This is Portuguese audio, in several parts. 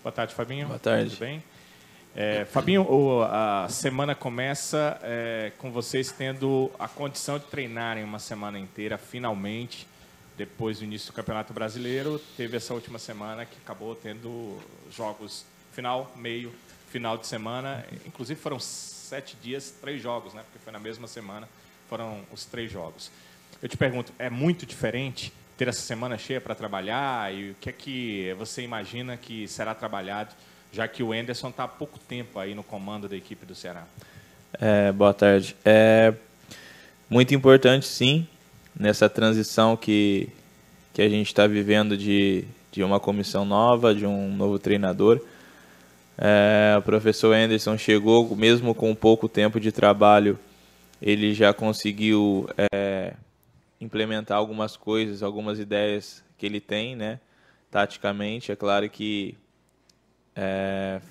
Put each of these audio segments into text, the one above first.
Boa tarde, Fabinho. Boa tarde. Tudo bem? Fabinho, a semana começa com vocês tendo a condição de treinarem uma semana inteira, finalmente, depois do início do Campeonato Brasileiro. Teve essa última semana que acabou tendo jogos final, meio, final de semana. Inclusive foram 7 dias, 3 jogos, né? Porque foi na mesma semana, foram os 3 jogos. Eu te pergunto, é muito diferente ter essa semana cheia para trabalhar? E o que é que você imagina que será trabalhado, já que o Anderson está há pouco tempo aí no comando da equipe do Ceará? Boa tarde. É muito importante, sim, nessa transição que a gente está vivendo de uma comissão nova, de um novo treinador. O professor Anderson chegou, mesmo com pouco tempo de trabalho, ele já conseguiu implementar algumas coisas, algumas ideias que ele tem, né, taticamente. É claro que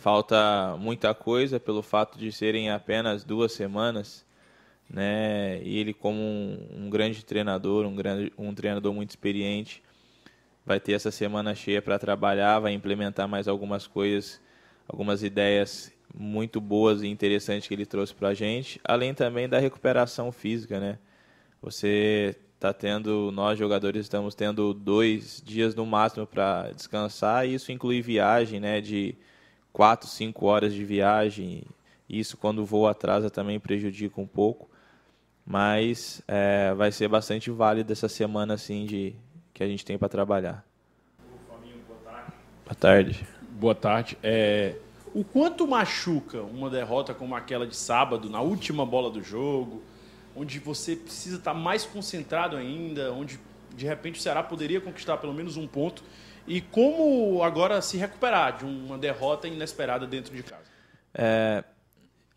falta muita coisa pelo fato de serem apenas 2 semanas, né? E ele, como um grande treinador, um treinador muito experiente, vai ter essa semana cheia para trabalhar, vai implementar mais algumas coisas, algumas ideias muito boas e interessantes que ele trouxe para a gente, além também da recuperação física, né? Nós jogadores estamos tendo 2 dias no máximo para descansar, e isso inclui viagem, né, de 4, 5 horas de viagem. Isso, quando o voo atrasa, também prejudica um pouco, mas vai ser bastante válido essa semana assim, que a gente tem para trabalhar. Boa tarde. Boa tarde. O quanto machuca uma derrota como aquela de sábado, na última bola do jogo, onde você precisa estar mais concentrado ainda, onde de repente o Ceará poderia conquistar pelo menos um ponto, e como agora se recuperar de uma derrota inesperada dentro de casa?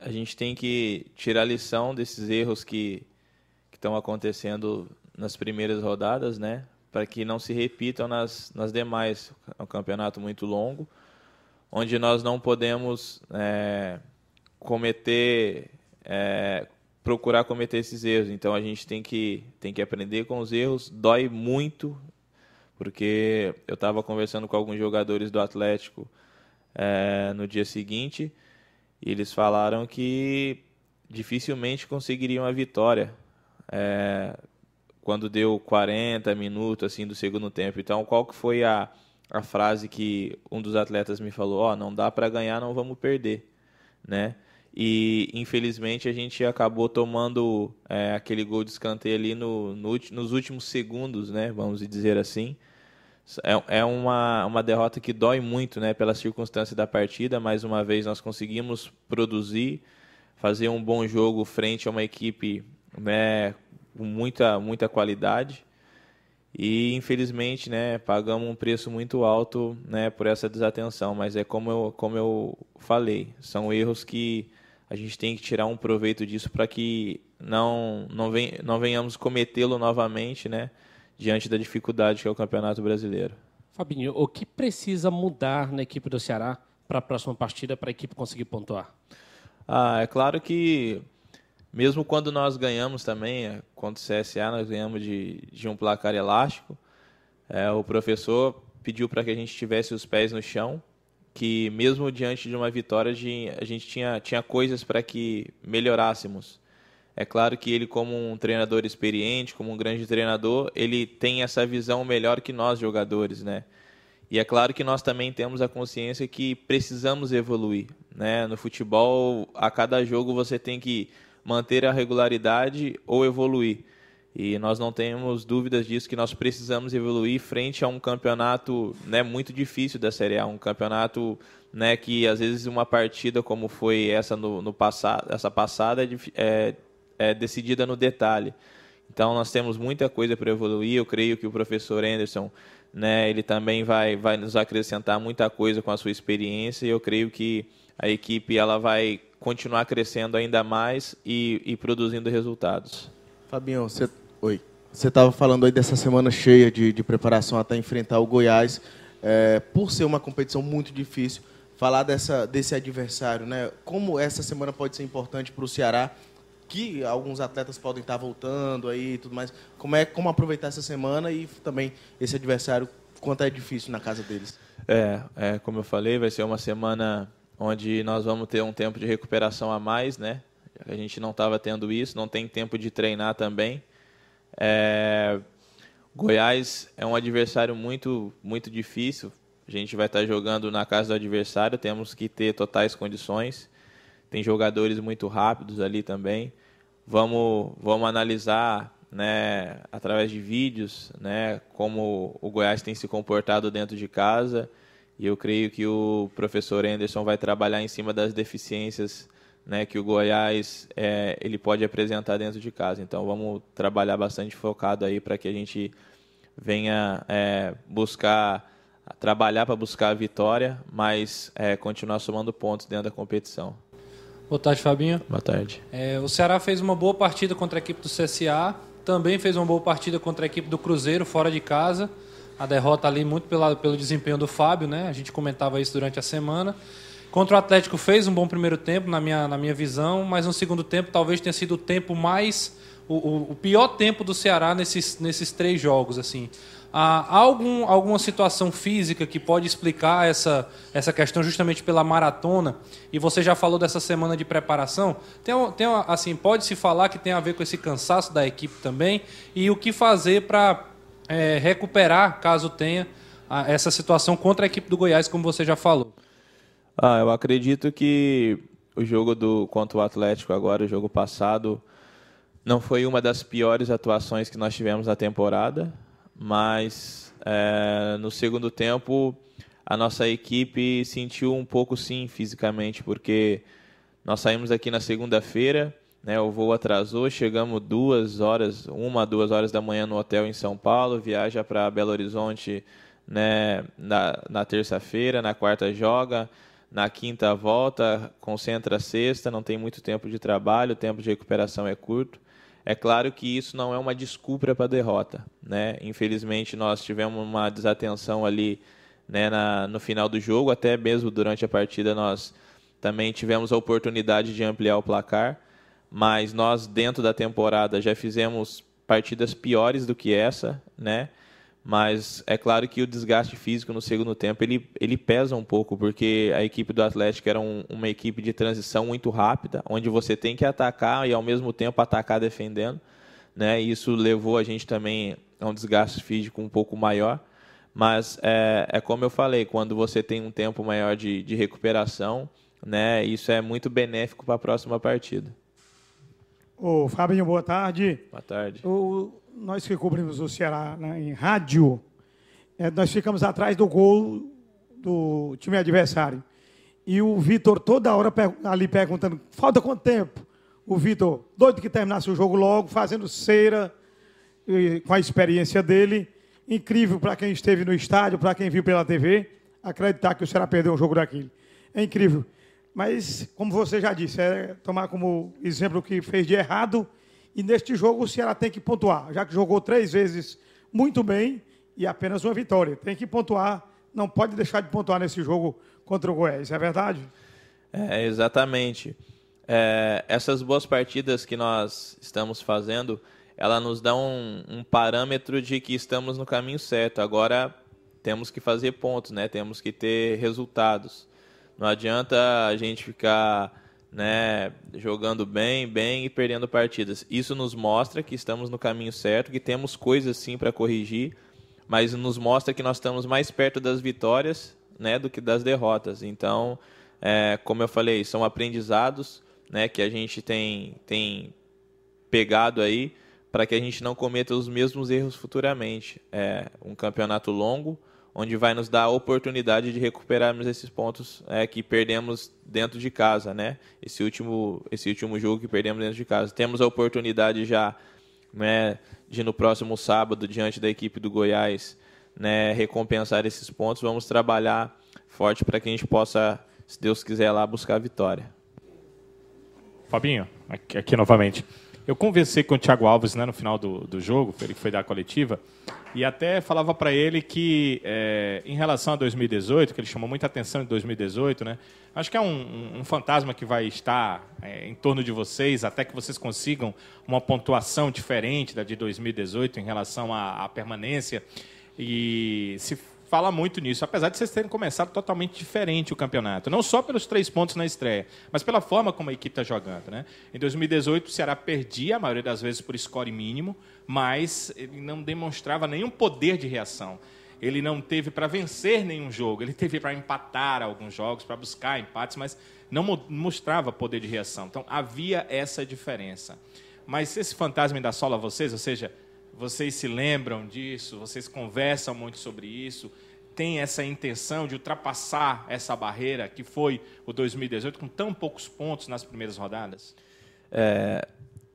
A gente tem que tirar lição desses erros que estão acontecendo nas primeiras rodadas, né, para que não se repitam nas demais. É um campeonato muito longo, onde nós não podemos procurar cometer esses erros. Então a gente tem que aprender com os erros. Dói muito, porque eu estava conversando com alguns jogadores do Atlético no dia seguinte, e eles falaram que dificilmente conseguiriam a vitória quando deu 40 minutos assim, do segundo tempo. Então, qual que foi a frase que um dos atletas me falou? Não dá para ganhar, não vamos perder, né? E, infelizmente, a gente acabou tomando aquele gol de escanteio ali nos últimos segundos, né? Vamos dizer assim. É uma derrota que dói muito, né? Pela circunstância da partida. Mais uma vez, nós conseguimos produzir, fazer um bom jogo frente a uma equipe, né, com muita qualidade. E, infelizmente, né, pagamos um preço muito alto, né, por essa desatenção. Mas como eu falei, são erros que a gente tem que tirar um proveito disso para que não venhamos cometê-lo novamente, né, diante da dificuldade que é o Campeonato Brasileiro. Fabinho, o que precisa mudar na equipe do Ceará para a próxima partida, para a equipe conseguir pontuar? É claro que, mesmo quando nós ganhamos também, contra o CSA, nós ganhamos de um placar elástico. O professor pediu para que a gente tivesse os pés no chão, que mesmo diante de uma vitória, a gente tinha coisas para que melhorássemos. É claro que ele, como um treinador experiente, como um grande treinador, ele tem essa visão melhor que nós, jogadores, né? E é claro que nós também temos a consciência que precisamos evoluir, né? No futebol, a cada jogo você tem que manter a regularidade ou evoluir. E nós não temos dúvidas disso, que nós precisamos evoluir frente a um campeonato, né, muito difícil da Série A, um campeonato, né, que às vezes uma partida como foi essa no passado, essa passada é decidida no detalhe. Então nós temos muita coisa para evoluir. Eu creio que o professor Anderson, né, ele também vai nos acrescentar muita coisa com a sua experiência, e eu creio que a equipe ela vai continuar crescendo ainda mais e produzindo resultados. Fabinho, você estava falando aí dessa semana cheia de preparação até enfrentar o Goiás. Por ser uma competição muito difícil, falar desse adversário, né? Como essa semana pode ser importante para o Ceará, que alguns atletas podem estar voltando aí e tudo mais. Como aproveitar essa semana e também esse adversário, quanto é difícil na casa deles? Como eu falei, vai ser uma semana onde nós vamos ter um tempo de recuperação a mais, né? A gente não estava tendo isso, não tem tempo de treinar também. Goiás é um adversário muito, muito difícil. A gente vai estar jogando na casa do adversário, temos que ter totais condições. Tem jogadores muito rápidos ali também. Vamos analisar, né, através de vídeos, né, como o Goiás tem se comportado dentro de casa. E eu creio que o professor Anderson vai trabalhar em cima das deficiências, né, que o Goiás ele pode apresentar dentro de casa. Então vamos trabalhar bastante focado aí para que a gente venha trabalhar para buscar a vitória, mas continuar somando pontos dentro da competição. Boa tarde, Fabinho. Boa tarde. O Ceará fez uma boa partida contra a equipe do CSA, também fez uma boa partida contra a equipe do Cruzeiro, fora de casa. A derrota ali muito pelo desempenho do Fábio, né? A gente comentava isso durante a semana. Contra o Atlético fez um bom primeiro tempo, na minha visão, mas no segundo tempo talvez tenha sido o tempo mais... O pior tempo do Ceará nesses 3 jogos, assim. Há alguma situação física que pode explicar essa questão justamente pela maratona? E você já falou dessa semana de preparação. Assim, pode-se falar que tem a ver com esse cansaço da equipe também? E o que fazer para recuperar, caso tenha, essa situação contra a equipe do Goiás, como você já falou? Eu acredito que o jogo contra o Atlético agora, o jogo passado, não foi uma das piores atuações que nós tivemos na temporada. Mas no segundo tempo a nossa equipe sentiu um pouco sim fisicamente, porque nós saímos aqui na segunda-feira, né, o voo atrasou, chegamos 2 horas da manhã no hotel em São Paulo, viaja para Belo Horizonte, né, na terça-feira, na quarta joga, na quinta volta, concentra a sexta, não tem muito tempo de trabalho, o tempo de recuperação é curto. É claro que isso não é uma desculpa para a derrota, né? Infelizmente, nós tivemos uma desatenção ali, né, no final do jogo, até mesmo durante a partida nós também tivemos a oportunidade de ampliar o placar, mas nós, dentro da temporada, já fizemos partidas piores do que essa, né? Mas é claro que o desgaste físico no segundo tempo ele pesa um pouco, porque a equipe do Atlético era uma equipe de transição muito rápida, onde você tem que atacar e ao mesmo tempo atacar defendendo, né? E isso levou a gente também a um desgaste físico um pouco maior. Mas como eu falei, quando você tem um tempo maior de recuperação, né? Isso é muito benéfico para a próxima partida. Ô, Fabinho, boa tarde. Boa tarde. Nós que cobrimos o Ceará, né, em rádio, nós ficamos atrás do gol do time adversário. E o Vitor toda hora ali perguntando, falta quanto tempo? O Vitor, doido que terminasse o jogo logo, fazendo cera, com a experiência dele. Incrível para quem esteve no estádio, para quem viu pela TV, acreditar que o Ceará perdeu um jogo daquele. É incrível. Mas, como você já disse, tomar como exemplo o que fez de errado. E neste jogo o Ceará tem que pontuar, já que jogou 3 vezes muito bem e apenas uma vitória. Tem que pontuar, não pode deixar de pontuar nesse jogo contra o Goiás, é verdade? Exatamente. Essas boas partidas que nós estamos fazendo, ela nos dá um parâmetro de que estamos no caminho certo. Agora temos que fazer pontos, né? Temos que ter resultados. Não adianta a gente ficar, né, jogando bem e perdendo partidas. Isso nos mostra que estamos no caminho certo, que temos coisas sim para corrigir, mas nos mostra que nós estamos mais perto das vitórias, né, do que das derrotas. Então, como eu falei, são aprendizados, né, que a gente tem pegado aí para que a gente não cometa os mesmos erros futuramente. É um campeonato longo, onde vai nos dar a oportunidade de recuperarmos esses pontos que perdemos dentro de casa, né? Esse último jogo que perdemos dentro de casa. Temos a oportunidade já, né, de no próximo sábado, diante da equipe do Goiás, né, recompensar esses pontos. Vamos trabalhar forte para que a gente possa, se Deus quiser, lá buscar a vitória. Fabinho, aqui novamente. Eu conversei com o Thiago Alves, né, no final do jogo, ele foi dar a coletiva, e até falava para ele que, em relação a 2018, que ele chamou muita atenção em 2018, né, acho que é um fantasma que vai estar em torno de vocês, até que vocês consigam uma pontuação diferente da de 2018 em relação à permanência, e se fala muito nisso, apesar de vocês terem começado totalmente diferente o campeonato. Não só pelos 3 pontos na estreia, mas pela forma como a equipe está jogando, né? Em 2018, o Ceará perdia, a maioria das vezes, por score mínimo, mas ele não demonstrava nenhum poder de reação. Ele não teve para vencer nenhum jogo, ele teve para empatar alguns jogos, para buscar empates, mas não mostrava poder de reação. Então, havia essa diferença. Mas esse fantasma ainda assola vocês, ou seja, vocês se lembram disso, vocês conversam muito sobre isso, tem essa intenção de ultrapassar essa barreira que foi o 2018 com tão poucos pontos nas primeiras rodadas?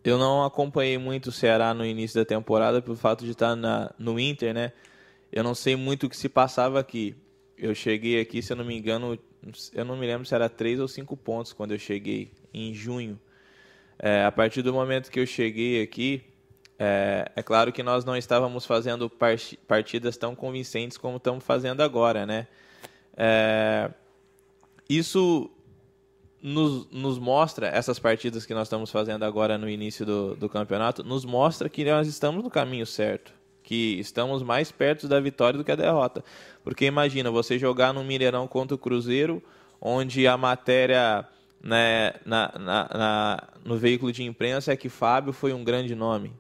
Eu não acompanhei muito o Ceará no início da temporada pelo fato de estar no Inter, né? Eu não sei muito o que se passava aqui. Eu cheguei aqui, se eu não me engano, eu não me lembro se era 3 ou 5 pontos quando eu cheguei, em junho. A partir do momento que eu cheguei aqui, é claro que nós não estávamos fazendo partidas tão convincentes como estamos fazendo agora, né? Isso nos mostra, essas partidas que nós estamos fazendo agora no início do campeonato, nos mostra que nós estamos no caminho certo, que estamos mais perto da vitória do que a derrota. Porque imagina, você jogar no Mineirão contra o Cruzeiro, onde a matéria, né, no veículo de imprensa é que Fábio foi um grande nome.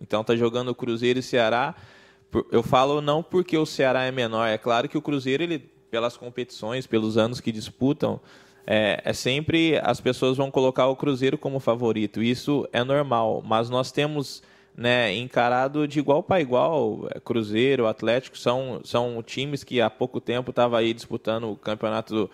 Então está jogando o Cruzeiro e Ceará. Eu falo não porque o Ceará é menor. É claro que o Cruzeiro, ele, pelas competições, pelos anos que disputam, sempre as pessoas vão colocar o Cruzeiro como favorito. Isso é normal. Mas nós temos, né, encarado de igual para igual. Cruzeiro, Atlético, são times que há pouco tempo estavam aí disputando o campeonato,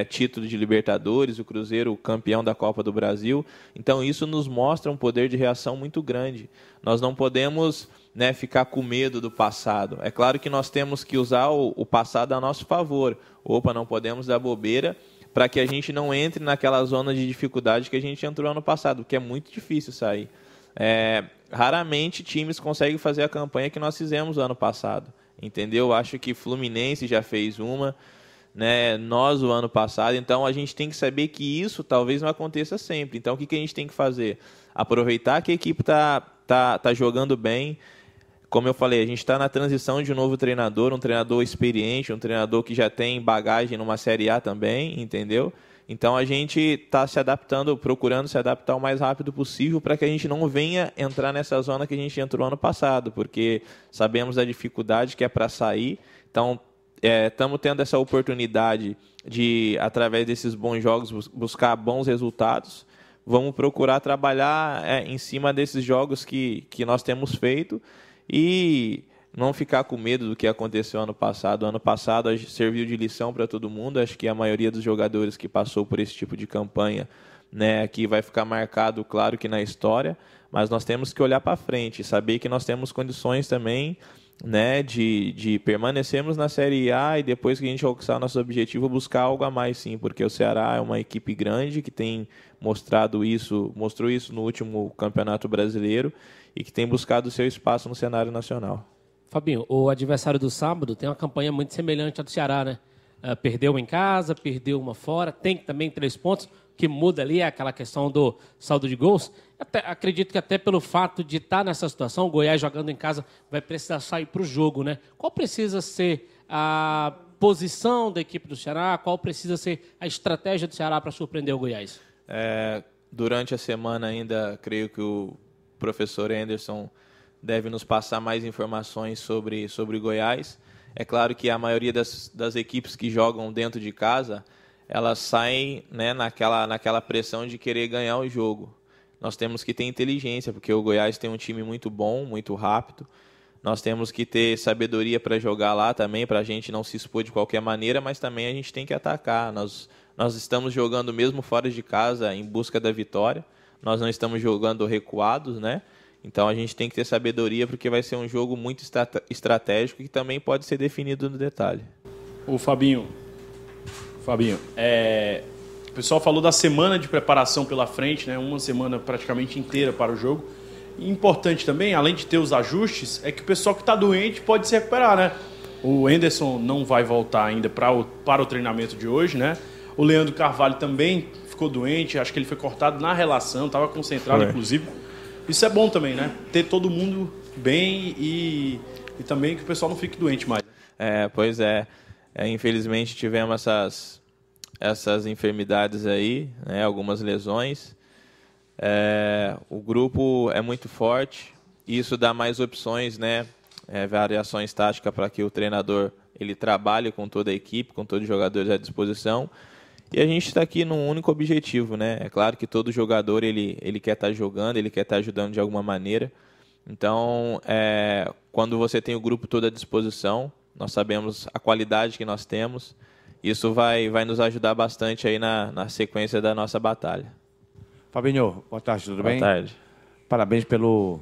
título de Libertadores, o Cruzeiro campeão da Copa do Brasil. Então isso nos mostra um poder de reação muito grande. Nós não podemos, né, ficar com medo do passado. É claro que nós temos que usar o passado a nosso favor. Não podemos dar bobeira para que a gente não entre naquela zona de dificuldade que a gente entrou ano passado, porque é muito difícil sair. Raramente times conseguem fazer a campanha que nós fizemos ano passado, entendeu? Acho que Fluminense já fez uma, né, nós o ano passado. Então a gente tem que saber que isso talvez não aconteça sempre. Então o que a gente tem que fazer? Aproveitar que a equipe tá jogando bem. Como eu falei, a gente está na transição de um novo treinador, um treinador experiente, um treinador que já tem bagagem numa Série A também, entendeu? Então a gente está se adaptando, procurando se adaptar o mais rápido possível para que a gente não venha entrar nessa zona que a gente entrou ano passado, porque sabemos da dificuldade que é para sair. Então estamos tendo essa oportunidade de, através desses bons jogos, buscar bons resultados. Vamos procurar trabalhar em cima desses jogos que nós temos feito e não ficar com medo do que aconteceu ano passado. Ano passado serviu de lição para todo mundo. Acho que a maioria dos jogadores que passou por esse tipo de campanha, né, aqui vai ficar marcado, claro que na história, mas nós temos que olhar para frente, saber que nós temos condições também, né, de permanecermos na Série A e depois que a gente alcançar nosso objetivo, buscar algo a mais, sim, porque o Ceará é uma equipe grande que tem mostrou isso no último Campeonato Brasileiro e que tem buscado o seu espaço no cenário nacional. Fabinho, o adversário do sábado tem uma campanha muito semelhante à do Ceará, né? Perdeu em casa, perdeu uma fora, tem também 3 pontos, o que muda ali é aquela questão do saldo de gols. Acredito que até pelo fato de estar nessa situação, o Goiás jogando em casa vai precisar sair para o jogo, né? Qual precisa ser a posição da equipe do Ceará? Qual precisa ser a estratégia do Ceará para surpreender o Goiás? Durante a semana ainda, creio que o professor Anderson deve nos passar mais informações sobre Goiás. É claro que a maioria das equipes que jogam dentro de casa, elas saem, né, naquela pressão de querer ganhar o jogo. Nós temos que ter inteligência, porque o Goiás tem um time muito bom, muito rápido. Nós temos que ter sabedoria para jogar lá também, para a gente não se expor de qualquer maneira, mas também a gente tem que atacar. Nós estamos jogando mesmo fora de casa em busca da vitória. Nós não estamos jogando recuados, né? Então a gente tem que ter sabedoria, porque vai ser um jogo muito estratégico que também pode ser definido no detalhe. O Fabinho, pessoal falou da semana de preparação pela frente, né? Uma semana praticamente inteira para o jogo. E importante também, além de ter os ajustes, é que o pessoal que está doente pode se recuperar, né? O Anderson não vai voltar ainda para o treinamento de hoje, né? O Leandro Carvalho também ficou doente, acho que ele foi cortado na relação, estava concentrado, inclusive. Isso é bom também, né? Ter todo mundo bem e também que o pessoal não fique doente mais. Pois é. Infelizmente tivemos essas enfermidades aí, né? Algumas lesões. O grupo é muito forte e isso dá mais opções, né? Variações táticas para que o treinador ele trabalhe com toda a equipe, com todos os jogadores à disposição. E a gente está aqui num único objetivo, né? É claro que todo jogador ele quer estar jogando, ele quer estar ajudando de alguma maneira. Então, quando você tem o grupo todo à disposição, nós sabemos a qualidade que nós temos. Isso vai nos ajudar bastante aí na sequência da nossa batalha. Fabinho, boa tarde, tudo bem? Boa tarde. Parabéns pelo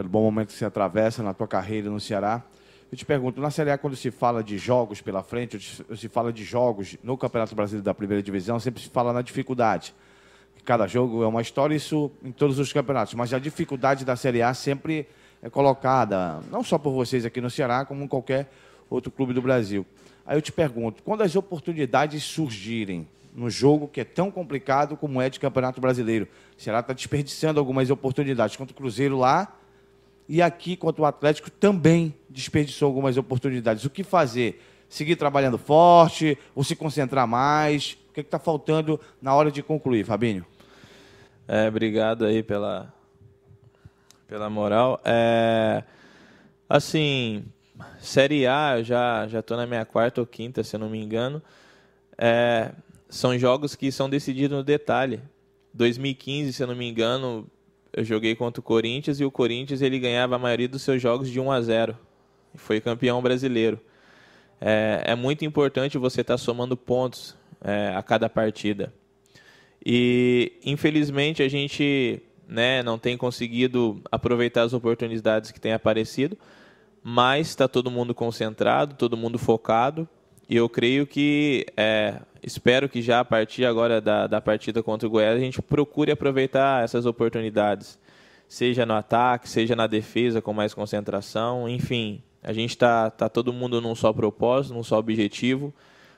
bom momento que você atravessa na tua carreira no Ceará. Eu te pergunto, na Série A, quando se fala de jogos pela frente, se fala de jogos no Campeonato Brasileiro da Primeira Divisão, sempre se fala na dificuldade. Cada jogo é uma história, isso em todos os campeonatos. Mas a dificuldade da Série A sempre é colocada, não só por vocês aqui no Ceará, como em qualquer outro clube do Brasil. Aí eu te pergunto, quando as oportunidades surgirem no jogo que é tão complicado como é de Campeonato Brasileiro, o Ceará está desperdiçando algumas oportunidades contra o Cruzeiro lá, e aqui, contra o Atlético, também desperdiçou algumas oportunidades. O que fazer? Seguir trabalhando forte ou se concentrar mais? O que está faltando na hora de concluir, Fabinho? Obrigado aí pela moral. Assim, Série A, eu já estou na minha 4ª ou 5ª, se eu não me engano. São jogos que são decididos no detalhe. 2015, se eu não me engano, eu joguei contra o Corinthians e o Corinthians ele ganhava a maioria dos seus jogos de 1-0. Foi campeão brasileiro. É muito importante você estar somando pontos a cada partida. E, infelizmente, a gente não tem conseguido aproveitar as oportunidades que têm aparecido, mas está todo mundo concentrado, todo mundo focado. E eu creio que, espero que já a partir agora da partida contra o Goiás, a gente procure aproveitar essas oportunidades, seja no ataque, seja na defesa com mais concentração, enfim, a gente está todo mundo num só propósito, num só objetivo.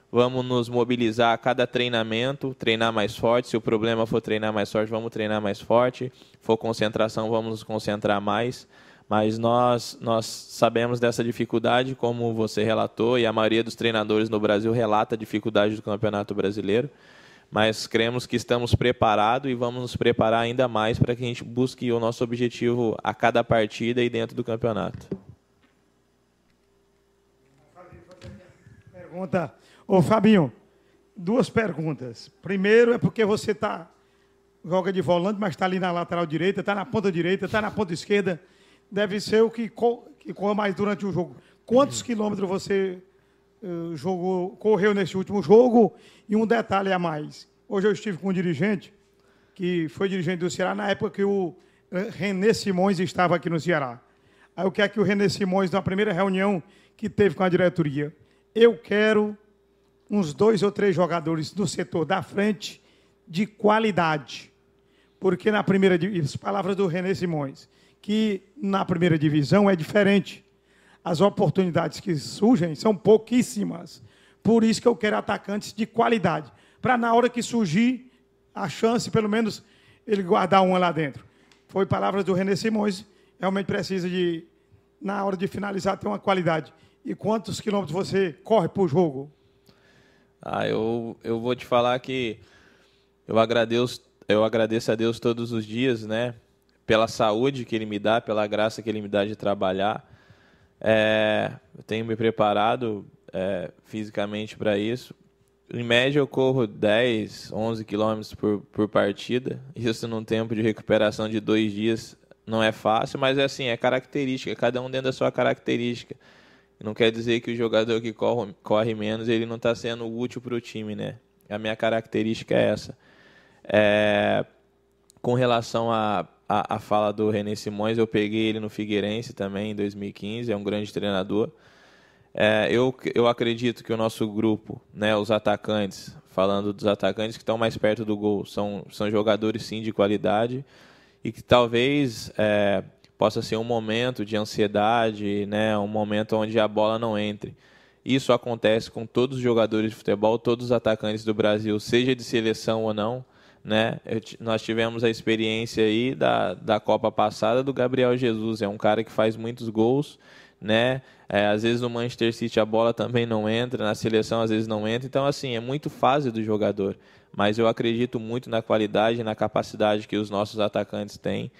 Vamos nos mobilizar a cada treinamento, treinar mais forte. Se o problema for treinar mais forte, vamos treinar mais forte. Se for concentração, vamos nos concentrar mais. Mas nós sabemos dessa dificuldade, como você relatou, e a maioria dos treinadores no Brasil relata a dificuldade do Campeonato Brasileiro. Mas cremos que estamos preparados e vamos nos preparar ainda mais para que a gente busque o nosso objetivo a cada partida e dentro do campeonato. Pergunta. Ô, Fabinho, 2 perguntas. Primeiro é porque você joga de volante, mas está ali na lateral direita, está na ponta direita, está na ponta esquerda. Deve ser o que corre mais durante o jogo. Quantos quilômetros você correu nesse último jogo? E um detalhe a mais. Hoje eu estive com um dirigente, que foi dirigente do Ceará, na época que o René Simões estava aqui no Ceará. Aí o que é que o René Simões, na primeira reunião que teve com a diretoria? Eu quero uns 2 ou 3 jogadores no setor da frente de qualidade. Porque na primeira divisão, palavras do René Simões, que na primeira divisão é diferente. As oportunidades que surgem são pouquíssimas. Por isso que eu quero atacantes de qualidade. Para na hora que surgir a chance, pelo menos, ele guardar uma lá dentro. Foi palavras do René Simões. Realmente precisa na hora de finalizar, ter uma qualidade. E quantos quilômetros você corre por jogo? Eu vou te falar que eu agradeço a Deus todos os dias, né? Pela saúde que Ele me dá, pela graça que Ele me dá de trabalhar. Eu tenho me preparado fisicamente para isso. Em média, eu corro 10, 11 quilômetros por partida. Isso num tempo de recuperação de 2 dias não é fácil, mas é característica, cada um dentro da sua característica. Não quer dizer que o jogador que corre menos, ele não está sendo útil para o time, né? A minha característica é essa. Com relação à fala do René Simões, eu peguei ele no Figueirense também, em 2015, é um grande treinador. Eu acredito que o nosso grupo, né, os atacantes, falando dos atacantes que estão mais perto do gol, são jogadores sim de qualidade e que talvez possa ser um momento de ansiedade, né, um momento onde a bola não entre. Isso acontece com todos os jogadores de futebol, todos os atacantes do Brasil, seja de seleção ou não, né? Nós tivemos a experiência aí da Copa passada do Gabriel Jesus, é um cara que faz muitos gols, né? Às vezes no Manchester City a bola também não entra, na seleção às vezes não entra, então assim, é muito fase do jogador, mas eu acredito muito na qualidade e na capacidade que os nossos atacantes têm,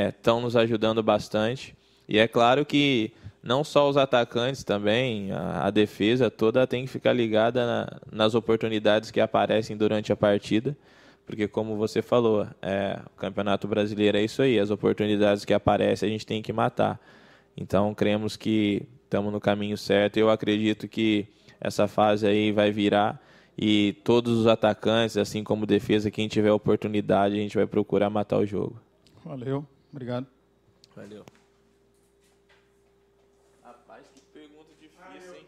estão nos ajudando bastante, e é claro que não só os atacantes também, a defesa toda tem que ficar ligada nas oportunidades que aparecem durante a partida, porque como você falou, o Campeonato Brasileiro é isso aí, as oportunidades que aparecem a gente tem que matar. Então, cremos que estamos no caminho certo. Eu acredito que essa fase aí vai virar e todos os atacantes, assim como defesa, quem tiver oportunidade, a gente vai procurar matar o jogo. Valeu, obrigado. Valeu. Rapaz, que pergunta difícil, hein?